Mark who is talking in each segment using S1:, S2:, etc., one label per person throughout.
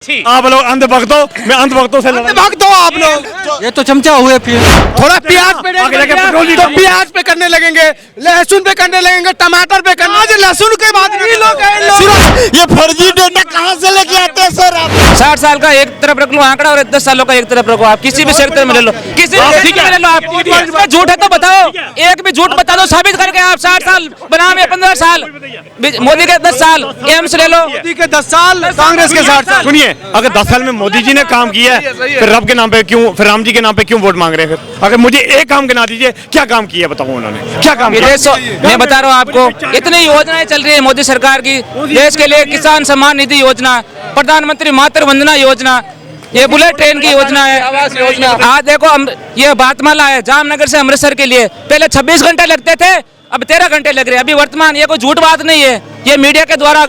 S1: आप लोग अंधभक्त हो, मैं अंधभक्तों से
S2: अंधभक्त हो आप लोग।
S3: ये तो चमचा हुए फिर
S2: थोड़ा प्याज पे तो प्याज पे करने लगेंगे, लहसुन पे करने लगेंगे, टमाटर पे करने। आज लहसुन के बाद
S4: ये फर्जी डेटा कहाँ से लेके आते हैं सर आप?
S5: 60 साल का एक तरफ रख लो आंकड़ा और 10 सालों का एक तरफ रखो। आप किसी भी सेक्टर में ले लो, किसी भी में ले लो। आप झूठ है तो बताओ, एक भी झूठ बता दो, साबित करके। आप 60 साल बनाम 15 साल, मोदी के 10 साल, एम्स ले लो।
S2: मोदी के 10 साल, कांग्रेस के 60 साल।
S1: सुनिए, अगर 10 साल में मोदी जी ने काम किया है, फिर रब के नाम पे क्यों, फिर राम जी के नाम पे क्यों वोट मांग रहे हैं? फिर अगर मुझे एक काम गिना दीजिए, क्या काम किया बताओ उन्होंने, क्या काम किया?
S5: मैं बता रहा हूँ आपको, इतनी योजनाएं चल रही है मोदी सरकार की देश के लिए। किसान सम्मान निधि योजना, प्रधानमंत्री मातृ वंदना योजना, ये बुलेट ट्रेन की योजना है, आवास योजना। आज देखो ये बातमाला है जामनगर से अमृतसर के लिए, पहले 26 घंटे लगते थे, अब 13 घंटे लग रहे हैं। अभी वर्तमान, ये कोई झूठ बात नहीं है, ये मीडिया के द्वारा।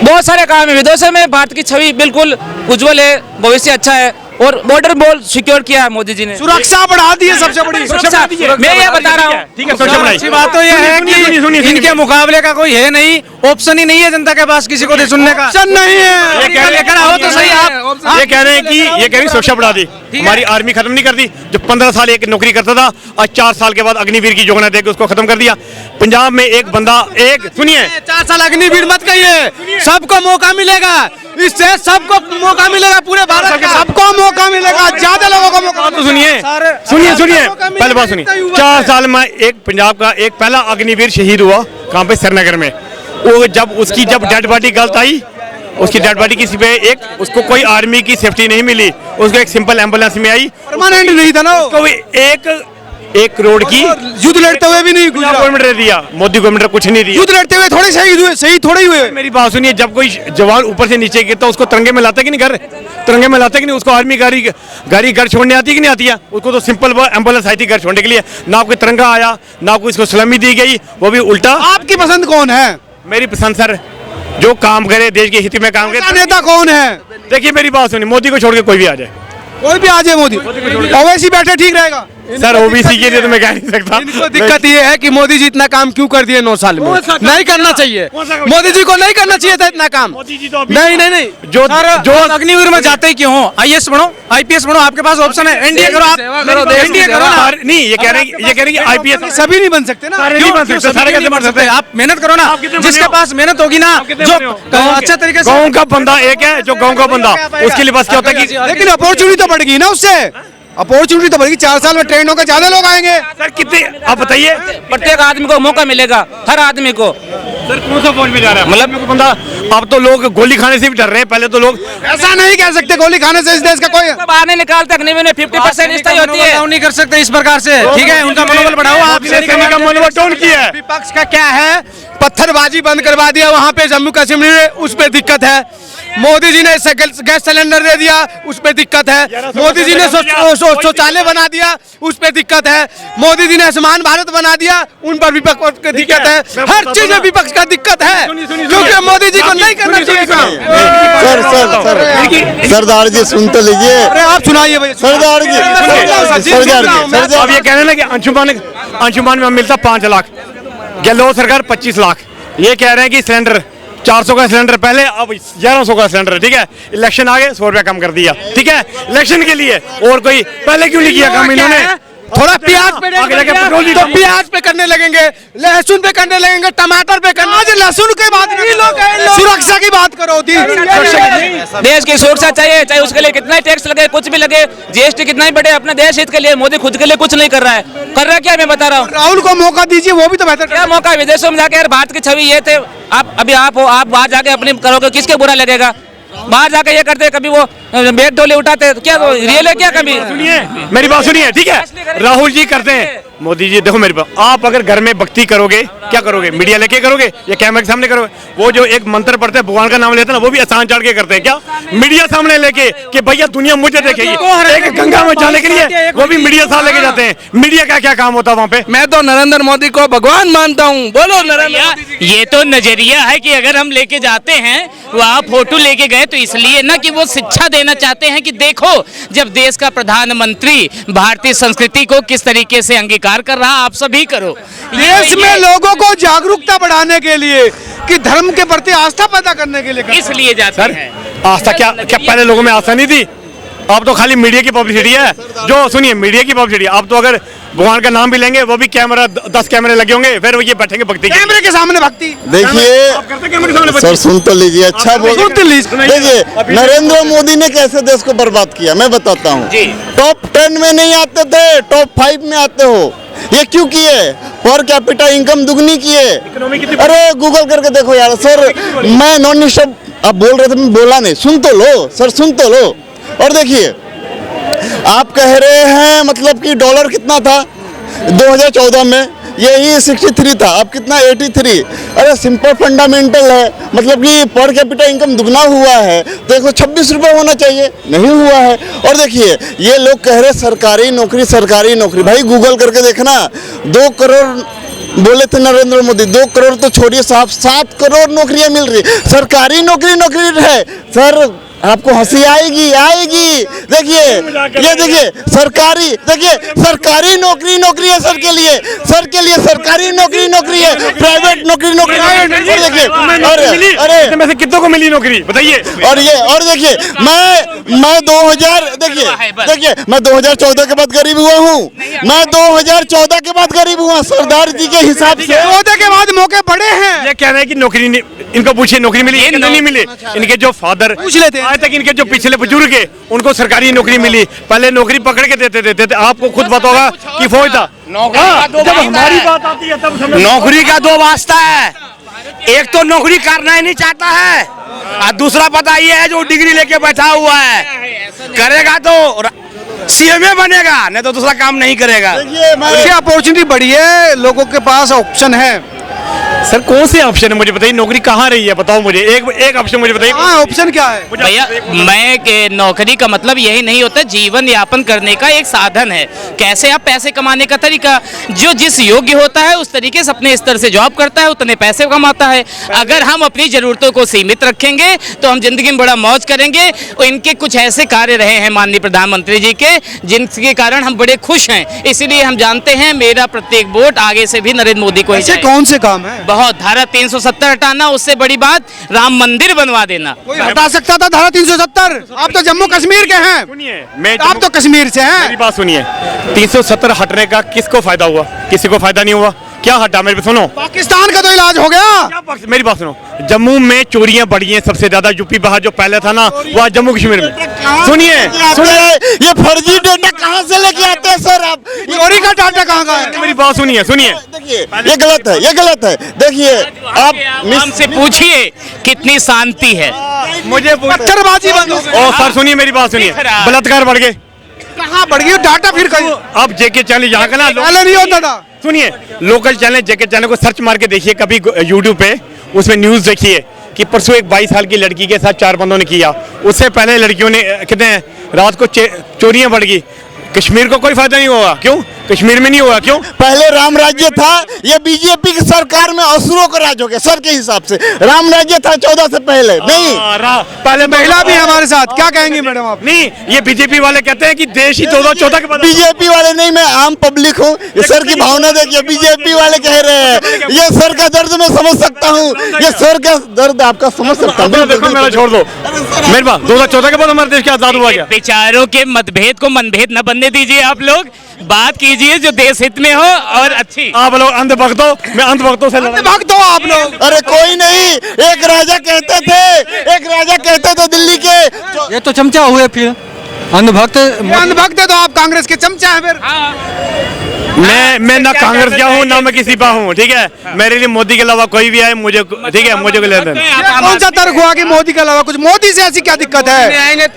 S5: बहुत सारे काम है विदेशों में, भारत की छवि बिल्कुल उज्जवल है, भविष्य अच्छा है, और बॉर्डर वॉल सिक्योर किया है मोदी जी ने,
S2: सुरक्षा बढ़ा दी है। सबसे बड़ी
S5: सुरक्षा मैं ये बता रहा हूँ।
S1: ठीक है, सुरक्षा
S3: अच्छी बात तो ये है कि इनके मुकाबले का कोई है नहीं, ऑप्शन ही नहीं है जनता के पास किसी को सुनने का।
S2: ऑप्शन नहीं है।
S3: लेकर आओ तो सही आप।
S1: ये कह रहे हैं कि ये कह रही सुरक्षा बढ़ा दी, हमारी आर्मी खत्म नहीं कर दी। जो 15 साल एक नौकरी करता था, आज 4 साल के बाद अग्निवीर की योजना देकर उसको खत्म कर दिया। पंजाब में एक बंदा, एक सुनिए,
S2: 4 साल अग्निवीर मत कहिए, सबको मौका मिलेगा, इससे सबको मौका मिलेगा, पूरे भारत का सबको मौका मिलेगा, ज्यादा लोगों को मौका।
S1: तो सुनिए, पहले बात सुनिए। 4 साल में एक पंजाब का एक पहला अग्निवीर शहीद हुआ, कहाँ पे? श्रीनगर में। वो जब उसकी डेड बॉडी गलत आई, उसकी डेड बॉडी किसी पे उसको कोई आर्मी की सेफ्टी नहीं मिली, उसको एक सिंपल एम्बुलेंस में आई,
S2: परमानेंट नहीं था ना,
S1: उसको एक करोड़ की
S2: युद्ध लड़ते हुए भी नहीं गुजरा।
S1: गवर्नमेंट ने दिया, मोदी गवर्नमेंट ने कुछ नहीं दिया।
S2: युद्ध लड़ते हुए थोड़े शहीद हुए, सही थोड़े ही हुए।
S1: मेरी बात सुनिए, जब कोई जवान ऊपर से नीचे गिरता उसको तिरंगे में लाता कि नहीं? घर तिरंगे में लाता कि नहीं? उसको आर्मी गाड़ी घर छोड़ने आती कि नहीं आती है? उसको तो सिंपल एम्बुलेंस आई थी घर छोड़ने के लिए, ना आपको तिरंगा आया, ना आपको इसको सलामी दी गई, वो भी उल्टा।
S2: आपकी पसंद कौन है?
S1: मेरी पसंद सर जो काम करे, देश के हित में काम करे।
S2: नेता कौन है?
S1: देखिए मेरी बात सुनिए, मोदी को छोड़ के कोई भी आ जाए,
S2: कोई भी आ जाए, मोदी ओवैसी बैठे ठीक रहेगा।
S1: सर ओबीसी के लिए तो मैं कह नहीं सकता।
S2: इनको दिक्कत ये है कि मोदी जी इतना काम क्यों कर दिए 9 साल में? नहीं करना चाहिए, मोदी जी को नहीं करना चाहिए था इतना काम। नहीं
S3: जो अग्निवीर में जाते क्यों हो? आईएएस बनो, आईपीएस बनो, आपके पास ऑप्शन है। एनडीए करो, आप एनडीए करो ना।
S1: नहीं, ये कह रहे हैं कि आईपीएस
S2: सभी नहीं बन सकते ना,
S1: नहीं बन सकते, सारे कैसे बन सकते?
S3: आप मेहनत करो ना, जिसके पास मेहनत होगी ना, जो अच्छा तरीके से।
S1: गाँव का बंदा एक है, जो गाँव का बंदा, उसके लिए बस क्या होता है कि,
S2: लेकिन अपॉर्चुनिटी तो बढ़ गई ना उससे, अपॉर्चुनिटी तो बढ़ेगी। 4 साल में ट्रेन होकर ज्यादा लोग आएंगे।
S1: सर कितने आप बताइए?
S5: प्रत्येक आदमी को मौका मिलेगा, हर आदमी को।
S1: सर कौन सा फौज में जा रहा है? मतलब बंदा, अब तो लोग गोली खाने से भी डर रहे हैं, पहले तो लोग
S2: ऐसा नहीं कह सकते गोली खाने से इस देश का कोई
S5: बाहर नहीं निकालता। अग्निवीर में 50% रिश्ता होती है,
S3: नहीं कर सकते इस प्रकार से। ठीक है, उनका मनोबल बढ़ाओ। आप
S1: का मनोबल डाउन किया है।
S2: विपक्ष का क्या है? पत्थरबाजी बंद करवा दिया वहाँ पे जम्मू कश्मीर में, उस पे दिक्कत है। मोदी जी ने गैस सिलेंडर दे दिया, उस पे दिक्कत है। मोदी जी ने शौचालय बना दिया, उस पे दिक्कत है। मोदी जी ने आयुष्मान भारत बना दिया, उन पर विपक्ष को दिक्कत है। हर चीज में विपक्ष का दिक्कत है, क्योंकि मोदी जी को नहीं करना चाहिए काम।
S4: सरदार जी सुन तो लीजिए।
S2: अरे आप सुनाइए भाई।
S4: सरदार जी
S1: अब ये कह रहे हैं ना कि अंशुमान में मिलता 5 लाख, गहलोत सरकार 25 लाख। ये कह रहे हैं कि सिलेंडर 400 का सिलेंडर पहले, अब 1100 का सिलेंडर। ठीक है, इलेक्शन आ गए, 100 रुपया कम कर दिया। ठीक है, इलेक्शन के लिए, और कोई पहले क्यों नहीं किया काम इन्होंने?
S2: थोड़ा प्याज पे तो प्याज पे करने लगेंगे, लहसुन पे करने लगेंगे, टमाटर पे करने। आज लहसुन के बाद सुरक्षा की बात करो।
S5: देश की सुरक्षा चाहिए, चाहे उसके लिए कितना ही टैक्स लगे, कुछ भी लगे, जीएसटी कितना ही बढ़े, अपने देश हित के लिए। मोदी खुद के लिए कुछ नहीं कर रहा है, कर रहा है क्या? मैं बता रहा हूँ।
S2: राहुल को मौका दीजिए, वो भी तो बेहतर।
S5: क्या मौका? विदेशों में जाके यार भारत की छवि ये थे। आप अभी आप हो, आप बाहर जाके अपनी करोगे, किसके बुरा लगेगा? बाहर जाके ये करते, कभी वो बैग डोले उठाते, क्या रियल है क्या? कभी
S1: सुनिए मेरी बात सुनिए, ठीक है? राहुल जी करते हैं, मोदी जी देखो मेरी बात, आप अगर घर में भक्ति करोगे, क्या करोगे? मीडिया लेके करोगे या कैमरे के सामने करोगे? वो जो एक मंत्र पढ़ते हैं, भगवान का नाम लेते हैं ना, वो भी आसान चढ़ के करते हैं। क्या मीडिया सामने लेके कि भैया दुनिया मुझे देखेगी, एक गंगा में जाने के लिए वो भी मीडिया साथ लेके जाते हैं। मीडिया का क्या काम होता है वहाँ पे?
S3: मैं तो नरेंद्र मोदी को भगवान मानता हूँ। बोलो नरेंद्र।
S6: ये तो नजरिया है कि अगर हम लेके जाते हैं, वहाँ फोटो लेके गए तो इसलिए ना कि वो शिक्षा देना चाहते हैं कि देखो जब देश का प्रधानमंत्री भारतीय संस्कृति को किस तरीके से अंगीकार कर रहा, आप सभी करो।
S2: देश में लोगों को जागरूकता बढ़ाने के लिए कि धर्म के प्रति आस्था पैदा करने के लिए करते हैं।
S6: इसलिए जाते
S1: सर
S6: हैं।
S1: आस्था क्या क्या पहले लोगों में आस्था नहीं थी? अब तो खाली मीडिया की पब्लिसिटी है। जो सुनिए मीडिया की पब्लिसिटी, अब तो अगर भगवान का नाम भी लेंगे वो भी कैमरा 10 कैमरे लगे होंगे, फिर वो ये बैठेंगे भक्ति के।
S2: कैमरे के सामने भक्ति।
S4: देखिए
S1: आप करते हैं कैमरे के सामने
S4: सर,
S1: भक्ति?
S4: सुन तो लीजिए, अच्छा बोल।
S2: सुन तो लीजिए।
S4: देखिए नरेंद्र मोदी ने कैसे देश को बर्बाद किया मैं बताता हूँ।
S6: जी।
S4: टॉप 10 में नहीं आते थे, टॉप 5 में आते हो। ये क्यों किए? पर कैपिटा इनकम दुगनी किए। अरे गूगल करके देखो यार। सर मैं नॉन स्टॉप आप बोल रहे थे, मैं बोला नहीं, सुन तो लो सर, सुन तो लो। और देखिए आप कह रहे हैं मतलब कि डॉलर कितना था 2014 में, यही 63 था, अब कितना 83। अरे सिंपल फंडामेंटल है, मतलब कि पर कैपिटा इनकम दुगना हुआ है तो 126 रुपये होना चाहिए, नहीं हुआ है। और देखिए ये लोग कह रहे सरकारी नौकरी, सरकारी नौकरी। भाई गूगल करके देखना, 2 करोड़ बोले थे नरेंद्र मोदी, 2 करोड़ तो छोड़िए साहब, 7 करोड़ नौकरियां मिल रही। सरकारी नौकरी है सर, आपको हंसी आएगी आएगी। देखिए ये देखिए सरकारी, देखिए सरकारी नौकरी है सर के लिए सरकारी नौकरी है, प्राइवेट नौकरी है। देखिए अरे
S1: में से कितनों को मिली नौकरी बताइए?
S4: और देखिए मैं 2000 देखिए मैं 2014 के बाद गरीब हुआ हूँ, मैं 2014 के बाद गरीब हुआ सरदार जी के हिसाब से।
S2: 14 के बाद मौके पड़े हैं।
S1: ये कह रहे हैं कि नौकरी नहीं, इनको पूछिए नौकरी मिली कि नहीं मिली। इनके जो फादर
S2: पूछ लेते हैं।
S1: आज तक इनके जो पिछले बुजुर्ग है उनको सरकारी नौकरी मिली, पहले नौकरी पकड़ के देते थे। आपको खुद पता होगा कि फौज था। जब हमारी बात आती है तब
S3: नौकरी का 2 वास्ता है, एक तो नौकरी करना ही नहीं चाहता है और दूसरा पता ये है जो डिग्री लेके बैठा हुआ है, करेगा तो सीएमए बनेगा, नहीं तो दूसरा काम नहीं करेगा।
S2: देखिए अपॉर्चुनिटी बढ़ी है, लोगों के पास ऑप्शन है।
S1: सर कौन से ऑप्शन है मुझे बताइए? नौकरी कहाँ रही है बताओ मुझे, एक ऑप्शन मुझे बताइए।
S2: हाँ ऑप्शन क्या है?
S6: भैया नौकरी का मतलब यही नहीं होता, जीवन यापन करने का एक साधन है। कैसे आप पैसे कमाने का तरीका, जो जिस योग्य होता है उस तरीके से अपने स्तर से जॉब करता है, उतने पैसे कमाता है। अगर हम अपनी जरूरतों को सीमित रखेंगे तो हम जिंदगी में बड़ा मौज करेंगे। और इनके कुछ ऐसे कार्य रहे हैं माननीय प्रधानमंत्री जी के, जिनके कारण हम बड़े खुश हैं। इसलिए हम जानते हैं मेरा प्रत्येक वोट आगे से भी नरेंद्र मोदी को ही
S2: ऐसे
S6: जाएगा।
S2: कौन से काम है?
S6: बहुत, धारा 370 हटाना, उससे बड़ी बात राम मंदिर बनवा देना।
S2: कोई हटा सकता था धारा 370? आप तो जम्मू कश्मीर के हैं।
S1: सुनिए, मैं
S2: आप तो कश्मीर से हैं।
S1: मेरी बात सुनिए, 370 हटने का किसको फायदा हुआ? किसी को फायदा नहीं हुआ। क्या हटा मेरे सुनो?
S2: पाकिस्तान का तो इलाज हो गया।
S1: मेरी बात सुनो, जम्मू में चोरियां बढ़ी हैं सबसे ज्यादा। यूपी बिहार जो पहले था ना, वो आज जम्मू कश्मीर में। सुनिए
S4: ये फर्जी डेटा कहाँ से लेके आते हैं सर आप?
S2: चोरी का डाटा कहाँ का है?
S1: मेरी बात सुनिए
S4: देखिए ये गलत है, ये गलत है। देखिए आप
S6: हमसे पूछिए कितनी शांति है।
S1: मुझे
S2: पत्थरबाजी बंद हो गई।
S1: ओ सर सुनिए मेरी बात सुनिए, बलात्कार बढ़ गए।
S2: कहाँ बढ़ गई डाटा? फिर कहीं
S1: अब जेके चैनल यहाँ का ना
S2: पहले नहीं होता था।
S1: सुनिए, लोकल चैनल जेके चैनल को सर्च मार के देखिए कभी यूट्यूब पे, उसमें न्यूज़ देखिए कि परसों एक 22 साल की लड़की के साथ 4 बंदों ने किया। उससे पहले लड़कियों ने कितने रात को चोरियां बढ़ गई। कश्मीर को कोई फायदा नहीं होगा, क्यों? कश्मीर में नहीं होगा, क्यों?
S4: पहले राम राज्य था, ये बीजेपी की सरकार में असुरों का राज हो गया सर के हिसाब से। राम राज्य था 14 से पहले नहीं।
S1: पहले
S2: महिला भी हमारे साथ, क्या कहेंगे मैडम आप?
S1: नहीं, ये बीजेपी वाले कहते हैं कि देश ही 14 के बाद।
S4: बीजेपी वाले नहीं, मैं आम पब्लिक हूँ। ये सर की भावना देखिए, बीजेपी वाले कह रहे हैं। ये सर का दर्द मैं समझ सकता हूँ, ये सर का दर्द आपका समझ सकता हूँ।
S1: देखो मेरा छोड़ दो मेरे पास, 2014 के बाद हमारे देश का आजाद हुआ गया।
S6: विचारों के मतभेद को मनभेद न बनने दीजिए। आप लोग बात कीजिए जो देश हित में हो और अच्छी।
S1: आप लोग अंधभक्त हो, मैं अंधभक्तों से
S2: भक्त हो आप लोग।
S4: अरे कोई नहीं, एक राजा कहते थे दिल्ली के।
S3: ये तो चमचा हुए फिर अंधभक्त।
S2: अंधभक्त है तो आप कांग्रेस के चमचा हैं फिर।
S1: मैं ना कांग्रेस का हूँ ना मैं किसी का हूँ, ठीक है? मेरे लिए मोदी के अलावा कोई भी आए मुझे, ठीक है, मुझे लेना देना।
S2: कौन सा तर्क हुआ कि मोदी के अलावा कुछ? मोदी से ऐसी क्या दिक्कत है?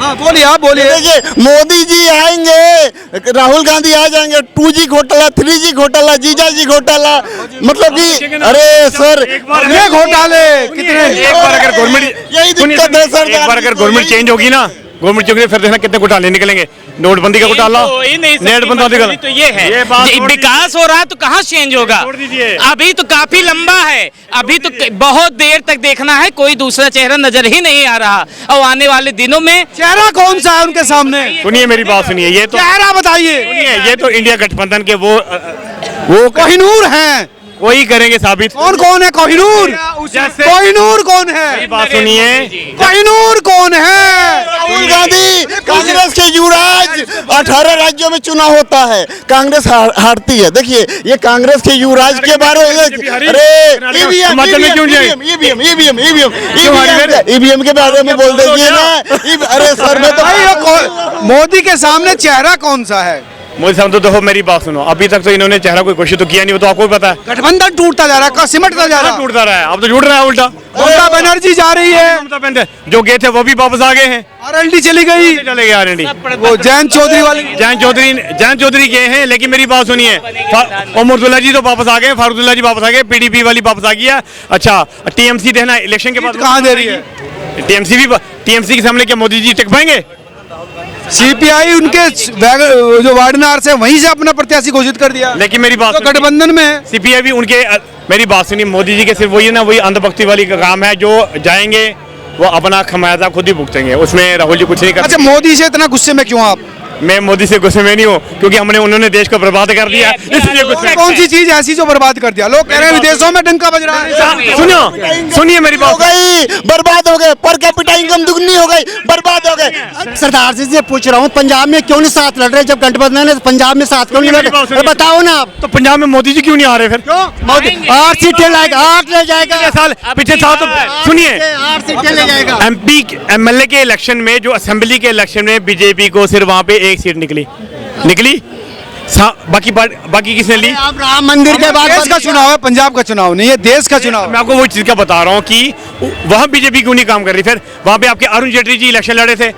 S2: हाँ बोलिए, आप बोलिए।
S4: देखिए मोदी जी आएंगे, राहुल गांधी आ जाएंगे, 2G घोटाला, 3G घोटाला, जीजा जी घोटाला, मतलब कि अरे सर
S2: ये घोटाले कितने?
S1: एक बार अगर गवर्नमेंट,
S4: यही दिक्कत है सर।
S1: एक बार अगर गवर्नमेंट चेंज होगी ना, गवर्नमेंट चेंज होगी, फिर देखना कितने घोटाले निकलेंगे। नोटबंदी का घोटाला,
S6: नोटबंदी तो ये है, विकास हो रहा है तो कहाँ चेंज होगा?
S1: छोड़ दीजिए।
S6: अभी तो काफी लंबा है, अभी तो बहुत देर तक देखना है, कोई दूसरा चेहरा नजर ही नहीं आ रहा। और आने वाले दिनों में
S2: चेहरा कौन सा है उनके सामने?
S1: सुनिए मेरी बात सुनिए, ये तो
S2: चेहरा बताइए।
S1: सुनिए, ये तो इंडिया गठबंधन के वो
S2: कोहिनूर हैं।
S1: वही करेंगे साबित।
S2: कौन कौन है कोहिनूर?
S1: जैसे-
S2: कोहिनूर कौन
S1: मेरी
S2: है?
S1: बात सुनिए,
S2: कोहिनूर कौन है?
S4: राहुल गांधी कांग्रेस के युवराज, 18 राज्यों में चुनाव होता है, कांग्रेस हारती है। देखिए ये कांग्रेस के युवराज के बारे में, अरे
S1: हिमाचल में क्यों जाए?
S4: ईवीएम के बारे में बोल दीजिए ना। अरे सर मैं तो
S2: भाई मोदी के सामने चेहरा कौन सा है?
S1: मोदी साहब तो देखो मेरी बात सुनो, अभी तक तो इन्होंने चेहरा कोई घोषित तो किया नहीं, वो तो आपको भी पता है।
S2: गठबंधन टूटता जा रहा है, सिमटता जा रहा है।
S1: टूटता रहा है, अब तो जुड़ रहा है उल्टा।
S2: ममता बनर्जी जा रही है,
S1: ममता बनर्जी जो गए थे वो भी वापस आ गए हैं,
S2: आरएलडी चली गई,
S1: चले गए आरएनडी।
S2: वो जयंत चौधरी वाली,
S1: जयंत चौधरी गए हैं, लेकिन मेरी बात सुनिए, उमरदुल्ला जी तो वापस आ गए, फारूकुल्ला जी वापस आ गए, पीडीपी वाली वापस आ गई है। अच्छा टीएमसी देना इलेक्शन के बाद
S2: कहाँ दे रही है?
S1: टीएमसी के सामने क्या मोदी जी टिक पाएंगे?
S2: सीपीआई उनके जो वार्डनार से वहीं से अपना प्रत्याशी घोषित कर दिया,
S1: लेकिन मेरी बात
S2: तो गठबंधन में है।
S1: सीपीआई भी उनके मेरी बात सुनिए, मोदी जी के सिर्फ वही ना, वही अंधभक्ति वाली का काम है, जो जाएंगे वो अपना खमियाजा खुद ही भुगतेंगे, उसमें राहुल जी कुछ नहीं कर।
S2: अच्छा मोदी से इतना गुस्से में क्यों आप?
S1: मैं मोदी से गुस्से में नहीं हूँ, क्योंकि उन्होंने देश को बर्बाद कर दिया, इसलिए गुस्से।
S2: कौन सी चीज ऐसी जो बर्बाद कर दिया? लोग कह रहे हैं विदेशों में डंका बज रहा है।
S1: सुनिए मेरी
S4: हो
S1: बात,
S4: गई, बर्बाद हो गए, पर कैपिटा इनकम दुगनी हो गई, बर्बाद हो गए। सरदार जी से पूछ रहा हूँ, पंजाब में क्यों नहीं साथ लड़ रहे? जब गठबंधन है पंजाब में साथ क्यों नहीं लड़ रहे? बताओ ना आप।
S1: तो पंजाब में मोदी जी क्यों नहीं आ रहे फिर?
S4: मोदी 8 सीटें लाएगा, 8 ले जाएगा।
S1: पिछले साल तो सुनिए,
S4: 8 सीटें ले जाएगा।
S1: एमपी एमएलए के इलेक्शन में, जो असेंबली के इलेक्शन में बीजेपी को सिर्फ वहां पे 1 सीट निकली। बाकी किसने ली?
S4: आप राम मंदिर के बाद
S2: देश का चुनाव है, पंजाब का चुनाव नहीं है, देश का चुनाव।
S1: मैं आपको वो चीज का बता रहा हूँ कि वहां बीजेपी क्यों नहीं काम कर रही। फिर वहां पे आपके अरुण जेटली जी इलेक्शन लड़े थे,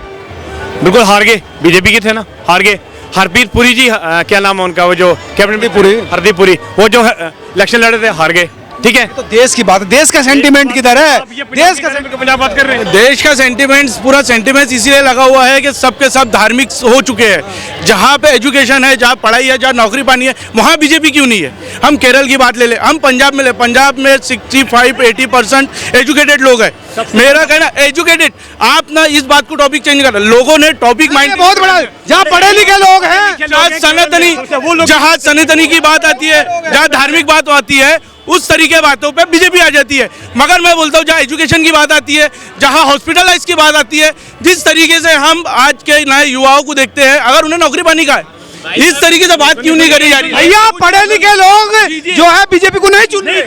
S1: बिल्कुल हार गए, बीजेपी के थे ना, हार गए। हरप्रीत पुरी जी, क्या नाम है उनका, वो जो कैबिनेट पुरी, हरदीप पुरी, वो जो इलेक्शन लड़े थे, हार गए। ठीक है,
S2: तो देश की बात, देश का सेंटीमेंट किधर है? देश का
S1: पंजाब बात कर रहे हैं।
S7: देश का सेंटीमेंट्स, पूरा सेंटीमेंट्स इसीलिए लगा हुआ है कि सबके सब धार्मिक हो चुके हैं। जहाँ पे एजुकेशन है, जहाँ पढ़ाई है, जहाँ नौकरी पानी है, वहाँ बीजेपी क्यों नहीं है? हम केरल की बात ले लें, हम पंजाब में ले, पंजाब में 65-80% एजुकेटेड लोग हैं। मेरा कहना एजुकेटेड, आप ना इस बात को टॉपिक चेंज कर, लोगों ने टॉपिक माइंड
S2: बहुत बड़ा, जहाँ पढ़े लिखे लोग हैं,
S7: जहाँ सनातनी की बात आती है, जहाँ धार्मिक बात आती है, उस तरीके बातों पे बीजेपी आ जाती है। मगर मैं बोलता हूँ जहाँ एजुकेशन की बात आती है, जहाँ हॉस्पिटलाइज की बात आती है, जिस तरीके से हम आज के नए युवाओं को देखते हैं, अगर उन्हें नौकरी पानी का है, इस तरीके से बात क्यों नहीं करी जा रही?
S2: भैया पढ़े लिखे लोग जो है बीजेपी को नहीं चुनते।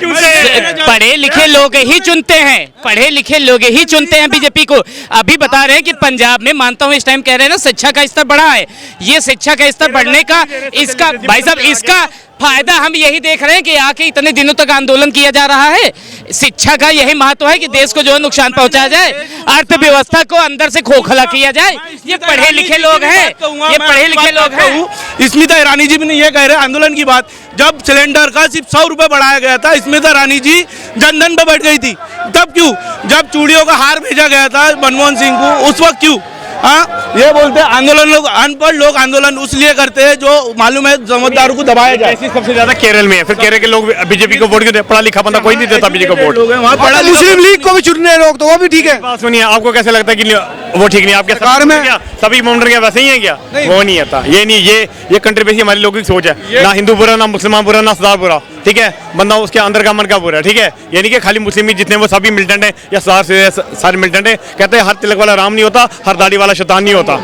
S6: पढ़े लिखे लोग ही चुनते हैं, पढ़े लिखे लोग ही चुनते हैं बीजेपी को। अभी बता रहे हैं कि पंजाब में, मानता हूं इस टाइम कह रहे हैं ना, शिक्षा का स्तर बढ़ा है। ये शिक्षा का स्तर बढ़ने का, इसका भाई साहब, इसका फायदा हम यही देख रहे हैं कि आके इतने दिनों तक आंदोलन किया जा रहा है। शिक्षा का यही महत्व है कि देश को जो है नुकसान पहुंचाया जाए, अर्थव्यवस्था को अंदर से खोखला किया जाए। ये पढ़े लिखे लोग हैं, ये पढ़े लिखे लोग हैं।
S7: स्मिता ईरानी जी भी नहीं ये कह रहे आंदोलन की बात, जब सिलेंडर का सिर्फ 100 रुपए बढ़ाया गया था, स्मिता ईरानी जी जनधन पे बैठ गई थी। तब क्यों? जब चूड़ियों का हार भेजा गया था मनमोहन सिंह को, उस वक्त क्यों? हाँ, ये बोलते हैं आंदोलन, लोग अनपढ़ लोग आंदोलन उसलिए करते हैं जो मालूम है समझदारों को दबाया जाए।
S1: सबसे ज्यादा केरल में है, फिर केरल के लोग बीजेपी को वोट क्यों देते? पढ़ा लिखा बंदा कोई नहीं देता बीजेपी को वोट।
S7: वहाँ पढ़ा
S2: मुस्लिम लीग को भी चुनने लोग, तो वो भी ठीक है।
S1: बात सुनिए, आपको कैसे लगता है कि वो ठीक नहीं? आपके
S2: सरकार में
S1: सभी माउंटर क्या वैसे ही है क्या? वो नहीं आता, ये नहीं, ये कंट्री बेसी हमारी लोगों की सोच है, ना हिंदू बुरा, ना मुसलमान बुरा, ना सरदार बुरा। ठीक है, बंदा उसके अंदर का मन का बुरा है। ठीक है, ये नहीं कि खाली मुस्लिम ही जितने वो सभी मिलिटेंट है या सारे मिलिटेंट है। कहते हैं हर तिलक वाला राम नहीं होता, हर दाढ़ी वाला शैतान नहीं होता।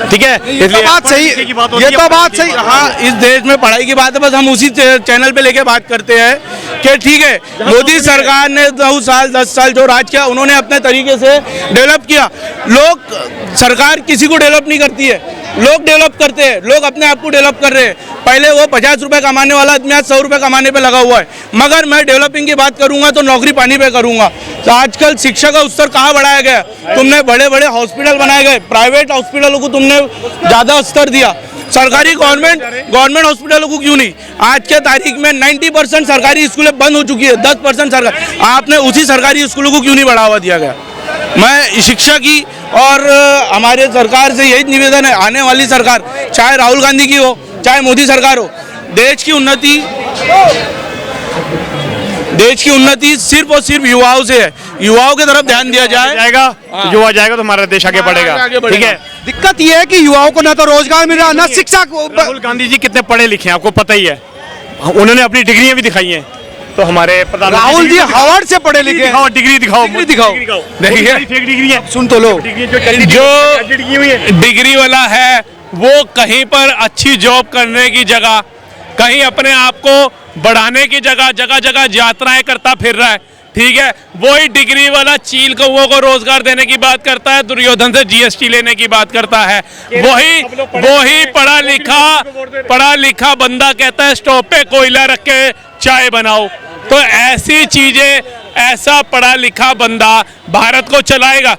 S1: ठीक है,
S2: इसलिए बात सही, ये तो बात सही।
S7: हाँ, इस देश में पढ़ाई की बात है, बस हम उसी चैनल पे लेके बात करते हैं कि ठीक है, मोदी सरकार ने 9 साल 10 साल जो राज किया, उन्होंने अपने तरीके से डेवलप किया। लोग, सरकार किसी को डेवलप नहीं करती है, लोग डेवलप करते हैं, लोग अपने आप को डेवलप कर रहे हैं। पहले वो 50 रुपए कमाने वाला आदमी आज 100 रुपए कमाने पे लगा हुआ है। मगर मैं डेवलपिंग की बात करूंगा तो नौकरी पानी पे करूंगा। तो आजकल शिक्षा का स्तर कहाँ बढ़ाया गया? तुमने बड़े बड़े हॉस्पिटल बनाए गए, प्राइवेट हॉस्पिटलों को तुमने ज़्यादा स्तर दिया, सरकारी गवर्नमेंट हॉस्पिटलों को क्यों नहीं? आज के तारीख में 90% सरकारी स्कूलें बंद हो चुकी है, 10% सरकार, आपने उसी सरकारी स्कूलों को क्यों नहीं बढ़ावा दिया गया? मैं शिक्षा की और हमारे सरकार से यही निवेदन है, आने वाली सरकार, चाहे राहुल गांधी की हो, चाहे मोदी सरकार हो, देश की उन्नति सिर्फ और सिर्फ युवाओं से है। युवाओं की तरफ ध्यान दिया जाएगा,
S1: युवा जाएगा तो हमारा देश आगे बढ़ेगा। ठीक है,
S2: दिक्कत ये है कि युवाओं को ना तो रोजगार मिल रहा, ना शिक्षा को।
S1: राहुल गांधी जी कितने पढ़े लिखे हैं आपको पता ही है, उन्होंने अपनी डिग्रियां भी दिखाई हैं। तो हमारे प्रधानमंत्री
S2: राहुल जी हार्वर्ड से पढ़े लिखे हैं।
S1: दिखाओ, डिग्री दिखाओ,
S2: डिग्री दिखाओ।
S1: देखिए फेक डिग्री है,
S2: सुन तो लो।
S7: जो डिग्री वाला है वो कहीं पर अच्छी जॉब करने की जगह, कहीं अपने आप को बढ़ाने की जगह जगह जगह यात्राएं करता फिर रहा है, ठीक है। वही डिग्री वाला चील कौओं को रोजगार देने की बात करता है, दुर्योधन से जीएसटी लेने की बात करता है। वही पढ़ा लिखा बंदा कहता है स्टोव पे कोयला रख के चाय बनाओ। तो ऐसी चीजें, ऐसा पढ़ा लिखा बंदा भारत को चलाएगा?